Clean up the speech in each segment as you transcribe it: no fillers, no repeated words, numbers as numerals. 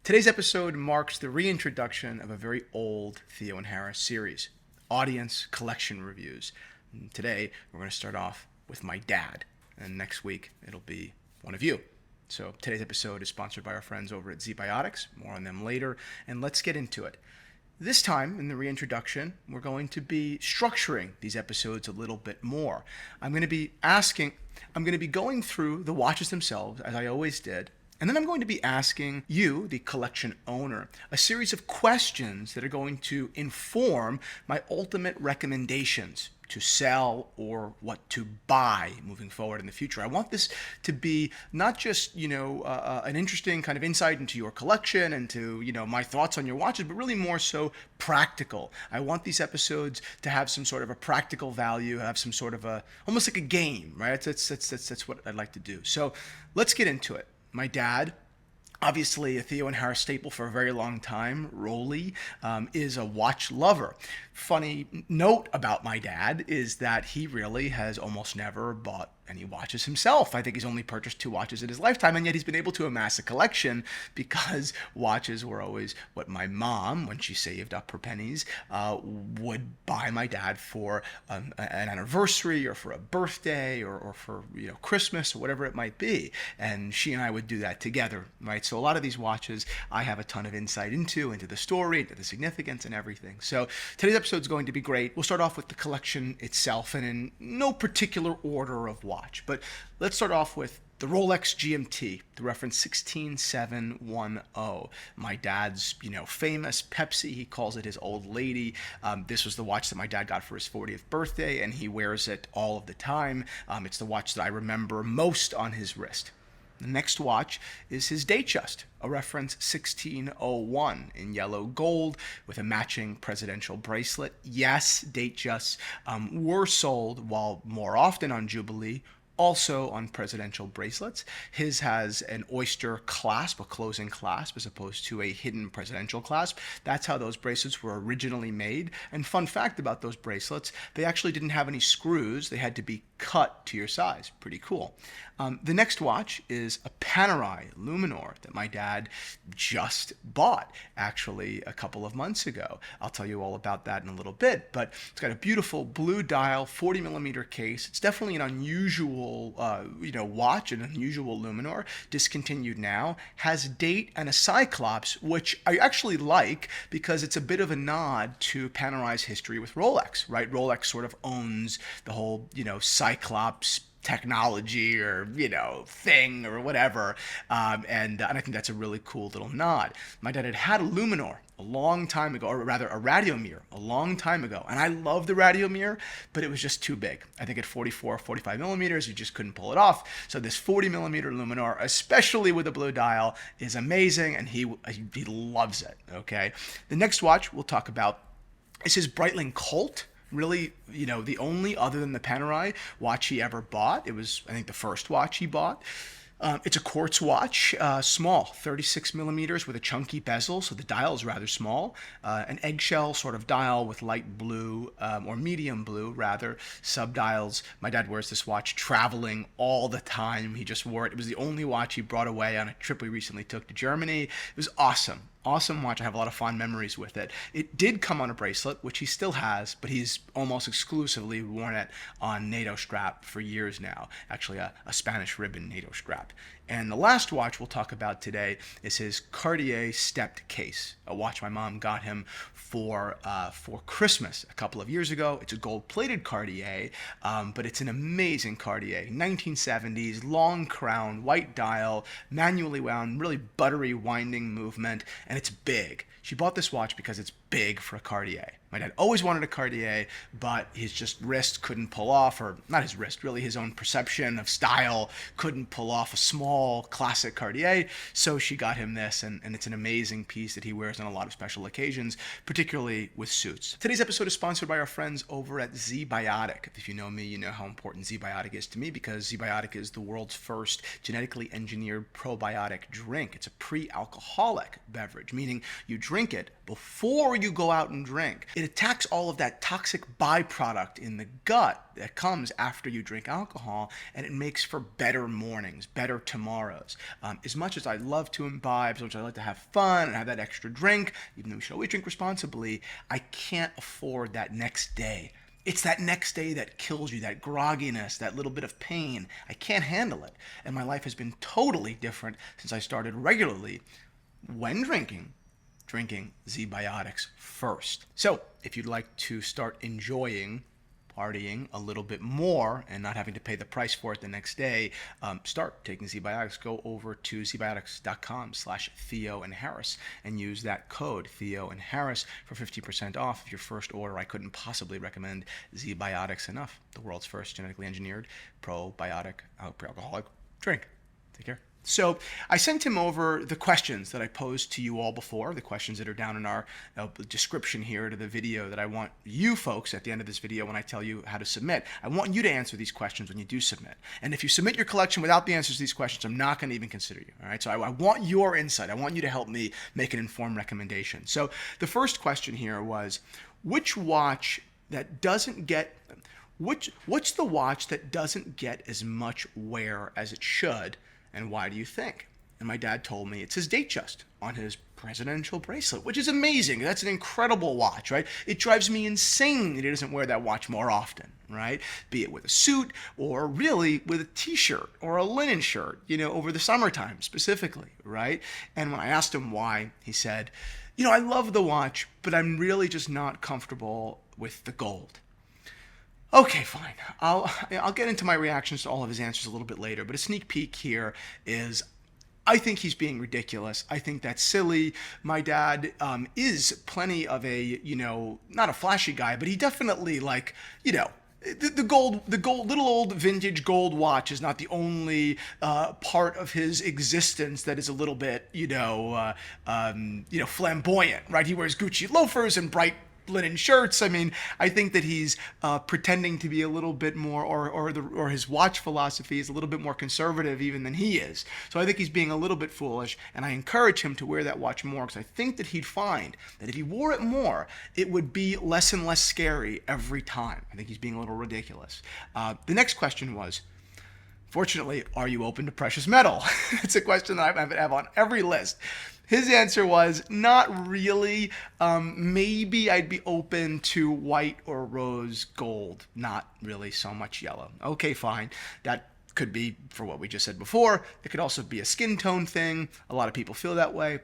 Today's episode marks the reintroduction of a very old Theo and Harris series, Audience Collection Reviews. And today, we're going to start off with my dad, and next week, it'll be one of you. So today's episode is sponsored by our friends over at ZBiotics. More on them later, and let's get into it. This time, in the reintroduction, we're going to be structuring these episodes a little bit more. I'm going to be going through the watches themselves, as I always did, and then I'm going to be asking you, the collection owner, a series of questions that are going to inform my ultimate recommendations to sell or what to buy moving forward in the future. I want this to be not just, an interesting kind of insight into your collection and to, my thoughts on your watches, but really more so practical. I want these episodes to have some sort of a practical value, have some sort of almost like a game, right? That's what I'd like to do. So let's get into it. My dad, obviously a Theo and Harris staple for a very long time, Rolly, is a watch lover. Funny note about my dad is that he really has almost never bought any watches himself. I think he's only purchased 2 watches in his lifetime, and yet he's been able to amass a collection because watches were always what my mom, when she saved up her pennies, would buy my dad for an anniversary or for a birthday or for Christmas or whatever it might be. And she and I would do that together, right? So a lot of these watches I have a ton of insight into the story, into the significance and everything. So today's episode is going to be great. We'll start off with the collection itself and in no particular order of watch. But let's start off with the Rolex GMT, the reference 16710. My dad's, famous Pepsi. He calls it his old lady. This was the watch that my dad got for his 40th birthday, and he wears it all of the time. It's the watch that I remember most on his wrist. The next watch is his Datejust, a reference 1601 in yellow gold with a matching presidential bracelet. Yes, Datejusts were sold, while more often on Jubilee, also on presidential bracelets. His has an oyster clasp, a closing clasp, as opposed to a hidden presidential clasp. That's how those bracelets were originally made. And fun fact about those bracelets, they actually didn't have any screws. They had to be cut to your size. Pretty cool. The next watch is a Panerai Luminor that my dad just bought, actually, a couple of months ago. I'll tell you all about that in a little bit, but it's got a beautiful blue dial, 40 millimeter case. It's definitely an unusual, watch, an unusual Luminor, discontinued now, has date and a Cyclops, which I actually like because it's a bit of a nod to Panerai's history with Rolex, right? Rolex sort of owns the whole, Cyclops technology or thing or whatever, and I think that's a really cool little nod. My dad had a Luminor a long time ago, or rather a Radiomir a long time ago, and I love the Radiomir, but it was just too big. I think at 44, 45 millimeters, you just couldn't pull it off. So this 40 millimeter Luminor, especially with a blue dial, is amazing, and he loves it. Okay, the next watch we'll talk about is his Breitling Colt. Really, the only other than the Panerai watch he ever bought. It was, I think, the first watch he bought. It's a quartz watch, small, 36 millimeters with a chunky bezel, so the dial is rather small. An eggshell sort of dial with light blue, or medium blue, rather, subdials. My dad wears this watch traveling all the time. He just wore it. It was the only watch he brought away on a trip we recently took to Germany. It was awesome. Awesome watch. I have a lot of fond memories with it. It did come on a bracelet, which he still has, but he's almost exclusively worn it on NATO strap for years now. Actually, a Spanish ribbon NATO strap. And the last watch we'll talk about today is his Cartier stepped case, a watch my mom got him for Christmas a couple of years ago. It's a gold-plated Cartier, but it's an amazing Cartier. 1970s, long crown, white dial, manually wound, really buttery winding movement, and it's big. She bought this watch because it's big for a Cartier. My dad always wanted a Cartier, but his just wrist couldn't pull off, or not his wrist, really his own perception of style couldn't pull off a small classic Cartier, so she got him this, and it's an amazing piece that he wears on a lot of special occasions, particularly with suits. Today's episode is sponsored by our friends over at ZBiotic. If you know me, you know how important ZBiotic is to me, because ZBiotic is the world's first genetically engineered probiotic drink. It's a pre-alcoholic beverage, meaning you drink it before you go out and drink. It attacks all of that toxic byproduct in the gut that comes after you drink alcohol, and it makes for better mornings, better tomorrows. As much as I love to imbibe, as much as I like to have fun and have that extra drink, even though we should always drink responsibly, I can't afford that next day. It's that next day that kills you, that grogginess, that little bit of pain. I can't handle it. And my life has been totally different since I started regularly, when drinking Z-Biotics first. So if you'd like to start enjoying partying a little bit more and not having to pay the price for it the next day, start taking Z-Biotics. Go over to zbiotics.com/Theo and Harris and use that code Theo and Harris for 50% off of your first order. I couldn't possibly recommend Z-Biotics enough. The world's first genetically engineered probiotic pre-alcoholic drink. Take care. So I sent him over the questions that I posed to you all before, the questions that are down in our description here to the video that I want you folks at the end of this video when I tell you how to submit. I want you to answer these questions when you do submit. And if you submit your collection without the answers to these questions, I'm not going to even consider you. All right. So I want your insight. I want you to help me make an informed recommendation. So the first question here was, what's the watch that doesn't get as much wear as it should? And why do you think? And my dad told me it's his Datejust on his presidential bracelet, which is amazing. That's an incredible watch, right? It drives me insane that he doesn't wear that watch more often, right? Be it with a suit or really with a t-shirt or a linen shirt, over the summertime specifically, right? And when I asked him why, he said, I love the watch, but I'm really just not comfortable with the gold. Okay, fine. I'll get into my reactions to all of his answers a little bit later, but a sneak peek here is I think he's being ridiculous. I think that's silly. My dad is plenty of a, not a flashy guy, but he definitely the gold, little old vintage gold watch is not the only part of his existence that is a little bit, flamboyant, right? He wears Gucci loafers and bright linen shirts. I mean, I think that he's pretending to be a little bit more, or his watch philosophy is a little bit more conservative even than he is. So I think he's being a little bit foolish, and I encourage him to wear that watch more because I think that he'd find that if he wore it more, it would be less and less scary every time. I think he's being a little ridiculous. The next question was, fortunately, are you open to precious metal? It's a question that I have on every list. His answer was, not really. Maybe I'd be open to white or rose gold, not really so much yellow. Okay, fine. That could be for what we just said before. It could also be a skin tone thing. A lot of people feel that way.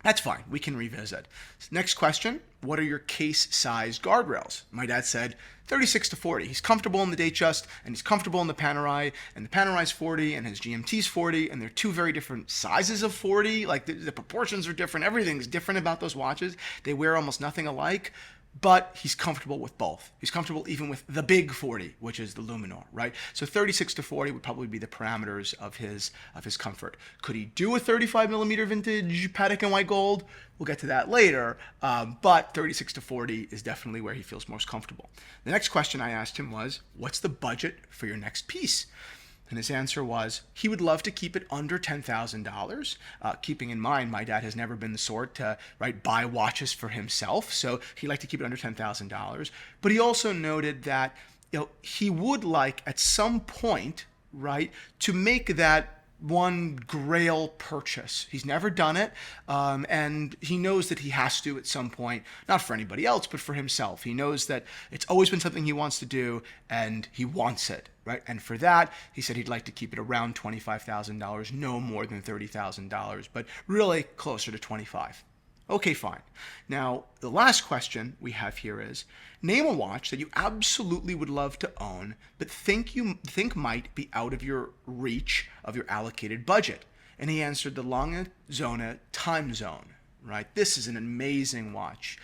That's fine. We can revisit. Next question. What are your case size guardrails? My dad said 36 to 40. He's comfortable in the Datejust and he's comfortable in the Panerai, and the Panerai's 40 and his GMT's 40, and they're two very different sizes of 40. Like the proportions are different. Everything's different about those watches. They wear almost nothing alike. But he's comfortable with both. He's comfortable even with the big 40, which is the Luminor, right? So 36 to 40 would probably be the parameters of his comfort. Could he do a 35 millimeter vintage Patek and white gold? We'll get to that later. But 36 to 40 is definitely where he feels most comfortable. The next question I asked him was, what's the budget for your next piece? And his answer was he would love to keep it under $10,000, keeping in mind my dad has never been the sort to buy watches for himself, so he'd like to keep it under $10,000. But he also noted that he would like at some point to make that one Grail purchase. He's never done it, and he knows that he has to at some point, not for anybody else, but for himself. He knows that it's always been something he wants to do, and he wants it, right? And for that, he said he'd like to keep it around $25,000, no more than $30,000, but really closer to 25. Okay, fine. Now, the last question we have here is, name a watch that you absolutely would love to own, but think might be out of your reach of your allocated budget. And he answered the Lange Zone Time Zone. Right, this is an amazing watch.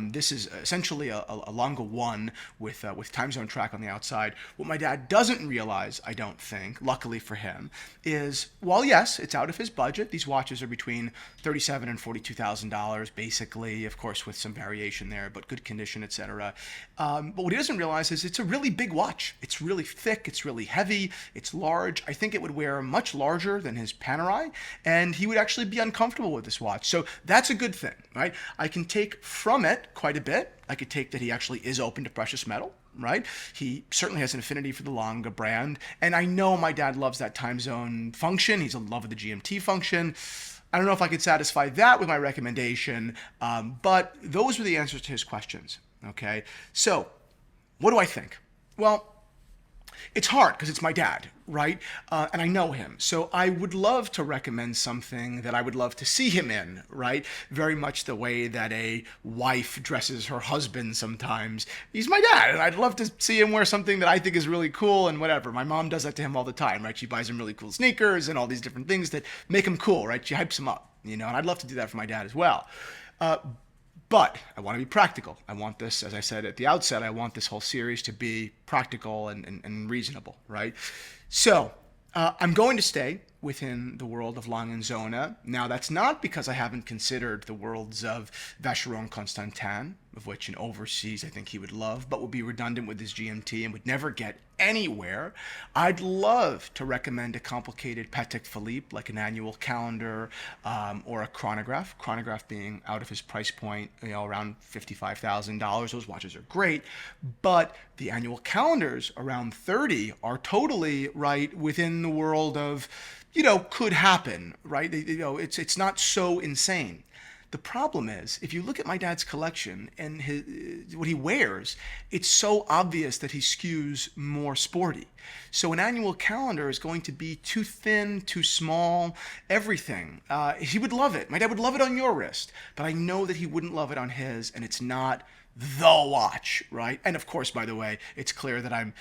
This is essentially a Lange 1 with time zone track on the outside. What my dad doesn't realize, I don't think, luckily for him, is while yes, it's out of his budget. These watches are between $37,000 and $42,000, basically, of course, with some variation there, but good condition, etc. But what he doesn't realize is it's a really big watch. It's really thick. It's really heavy. It's large. I think it would wear much larger than his Panerai, and he would actually be uncomfortable with this watch. So That's a good thing, right? I can take from it quite a bit. I could take that he actually is open to precious metal, right? He certainly has an affinity for the Lange brand. And I know my dad loves that time zone function. He's in love with the GMT function. I don't know if I could satisfy that with my recommendation, but those were the answers to his questions, okay? So what do I think? Well, it's hard because it's my dad, right? And I know him. So I would love to recommend something that I would love to see him in, right? Very much the way that a wife dresses her husband sometimes. He's my dad, and I'd love to see him wear something that I think is really cool and whatever. My mom does that to him all the time, right? She buys him really cool sneakers and all these different things that make him cool, right? She hypes him up, and I'd love to do that for my dad as well. But I want to be practical. I want this, as I said at the outset, I want this whole series to be practical and reasonable, right? So I'm going to stay within the world of Lange & Söhne. Now, that's not because I haven't considered the worlds of Vacheron Constantin, of which an overseas I think he would love, but would be redundant with his GMT and would never get anywhere. I'd love to recommend a complicated Patek Philippe, like an annual calendar or a chronograph. Chronograph being out of his price point, around $55,000. Those watches are great, but the annual calendars around 30 are totally right within the world of, could happen, right? It's not so insane. The problem is, if you look at my dad's collection and what he wears, it's so obvious that he skews more sporty. So an annual calendar is going to be too thin, too small, everything. He would love it. My dad would love it on your wrist, but I know that he wouldn't love it on his, and it's not the watch, right? And of course, by the way, it's clear that I'm,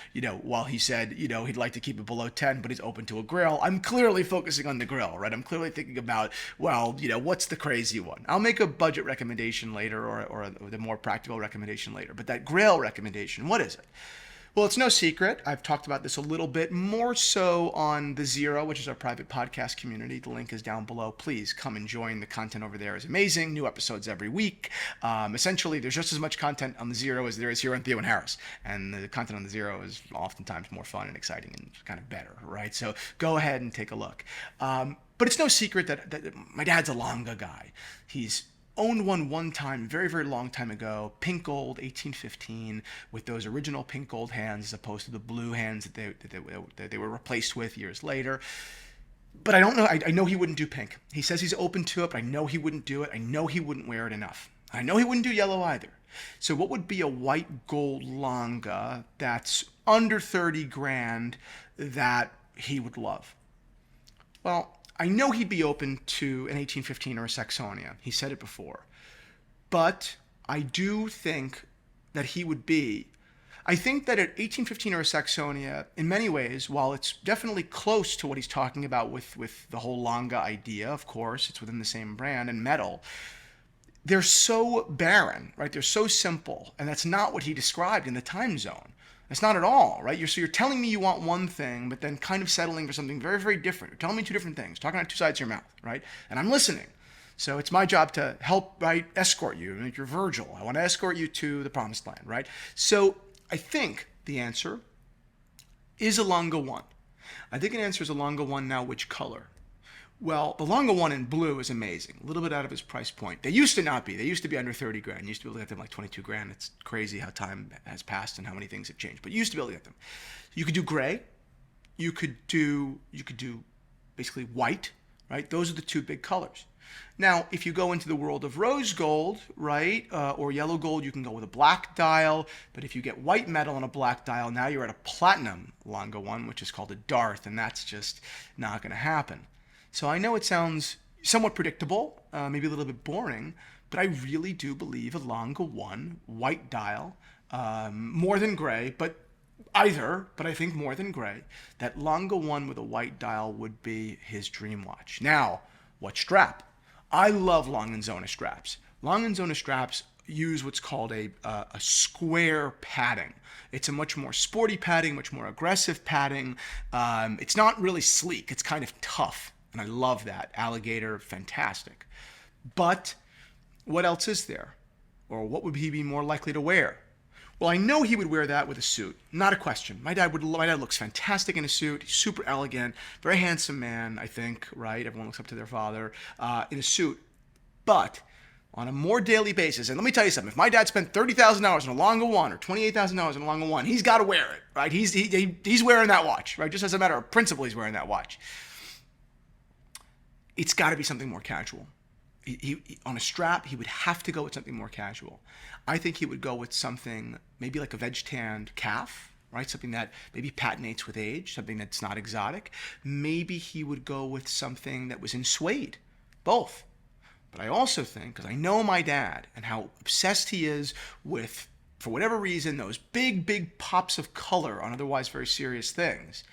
while he said, he'd like to keep it below 10, but he's open to a Grail, I'm clearly focusing on the Grail, right? I'm clearly thinking about, what's the crazy one? I'll make a budget recommendation later or the more practical recommendation later. But that Grail recommendation, what is it? Well, it's no secret. I've talked about this a little bit, more so on The Zero, which is our private podcast community. The link is down below. Please come and join. The content over there is amazing. New episodes every week. Essentially, there's just as much content on The Zero as there is here on Theo and Harris. And the content on The Zero is oftentimes more fun and exciting and kind of better, right? So go ahead and take a look. But it's no secret that my dad's a Lange guy. He's owned one time, very, very long time ago, pink gold, 1815, with those original pink gold hands as opposed to the blue hands that they were replaced with years later. But I don't know. I know he wouldn't do pink. He says he's open to it, but I know he wouldn't do it. I know he wouldn't wear it enough. I know he wouldn't do yellow either. So what would be a white gold Lange that's under 30 grand that he would love? Well, I know he'd be open to an 1815 or a Saxonia. He said it before. But I do think that he would be. I think that at 1815 or a Saxonia, in many ways, while it's definitely close to what he's talking about with the whole Lange idea, of course, it's within the same brand and metal, they're so barren, right? They're so simple. And that's not what he described in the time zone. That's not at all, right? You're telling me you want one thing, but then kind of settling for something very, very different. You're telling me two different things, talking out two sides of your mouth, right? And I'm listening. So it's my job to help, right, escort you. Like you're Virgil. I want to escort you to the promised land, right? So I think the answer is a Lange 1. I think an answer is a Lange 1 now. Which color? Well, the Lange 1 in blue is amazing. A little bit out of his price point. They used to not be. They used to be under 30 grand. You used to be able to get them like 22 grand. It's crazy how time has passed and how many things have changed. But you used to be able to get them. You could do gray. You could do basically white, right? Those are the two big colors. Now, if you go into the world of rose gold, right, or yellow gold, you can go with a black dial. But if you get white metal on a black dial, now you're at a platinum Lange 1, which is called a Darth, and that's just not going to happen. So I know it sounds somewhat predictable, maybe a little bit boring, but I really do believe a Lange 1 white dial, more than gray, but I think more than gray, that Lange 1 with a white dial would be his dream watch. Now, what strap? I love Lange & Söhne straps. Lange & Söhne straps use what's called a square padding. It's a much more sporty padding, much more aggressive padding. It's not really sleek. It's kind of tough. And I love that. Alligator, fantastic. But what else is there? Or what would he be more likely to wear? Well, I know he would wear that with a suit. Not a question. My dad looks fantastic in a suit. He's super elegant. Very handsome man, I think, right? Everyone looks up to their father. In a suit. But on a more daily basis, and let me tell you something, if my dad spent $30,000 on a Longa One or $28,000 on a Longa One, he's got to wear it, right? He's wearing that watch, right? Just as a matter of principle, he's wearing that watch. It's got to be something more casual. On a strap, he would have to go with something more casual. I think he would go with something maybe like a veg-tanned calf, right? Something that maybe patinates with age, something that's not exotic. Maybe he would go with something that was in suede, both. But I also think, because I know my dad and how obsessed he is with, for whatever reason, those big, big pops of color on otherwise very serious things.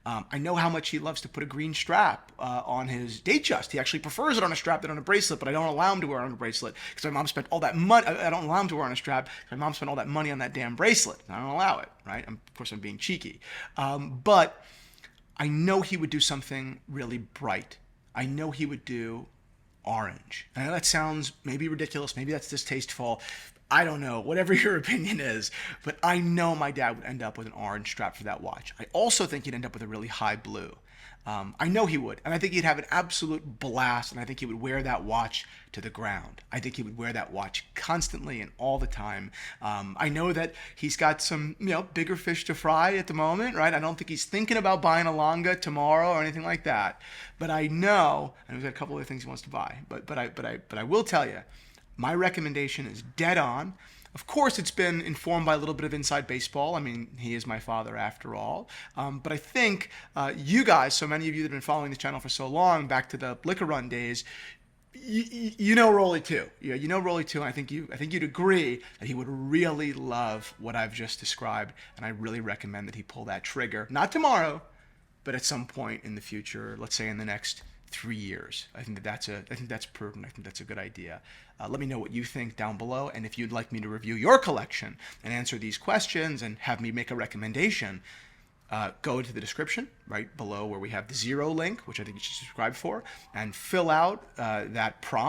I know how much he loves to put a green strap on his Datejust. He actually prefers it on a strap than on a bracelet, but I don't allow him to wear it on a bracelet because my mom spent all that money. I don't allow him to wear it on a strap because my mom spent all that money on that damn bracelet. I don't allow it, right? Of course, I'm being cheeky. But I know he would do something really bright. I know he would do orange. I know that sounds maybe ridiculous, maybe that's distasteful. I don't know, whatever your opinion is, but I know my dad would end up with an orange strap for that watch. I also think he'd end up with a really high blue. I know he would, and I think he'd have an absolute blast, and I think he would wear that watch to the ground. I think he would wear that watch constantly and all the time. I know that he's got some, bigger fish to fry at the moment, right? I don't think he's thinking about buying a Longa tomorrow or anything like that. But I know, and we've got a couple of things he wants to buy. But I will tell you, my recommendation is dead on. Of course, it's been informed by a little bit of inside baseball. I mean, he is my father after all. But I think you guys, so many of you that have been following the channel for so long, back to the Liquor Run days, you know Rolly too. Yeah, you know Rolly too. And I think you'd agree that he would really love what I've just described, and I really recommend that he pull that trigger. Not tomorrow, but at some point in the future. Let's say in the next 3 years. I think that's prudent. I think that's a good idea. Let me know what you think down below, and if you'd like me to review your collection and answer these questions and have me make a recommendation, go to the description right below where we have the 0 link, which I think you should subscribe for, and fill out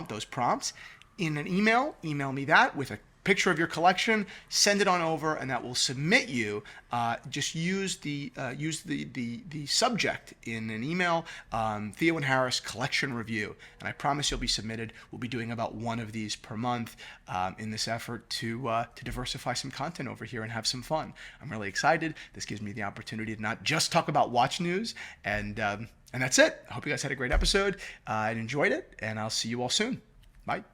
those prompts in an email. Email me that with a picture of your collection, send it on over, and that will submit you. Just use the subject in an email, Theo and Harris collection review, and I promise you'll be submitted. We'll be doing about one of these per month in this effort to diversify some content over here and have some fun. I'm really excited. This gives me the opportunity to not just talk about watch news, and that's it. I hope you guys had a great episode and enjoyed it, and I'll see you all soon. Bye.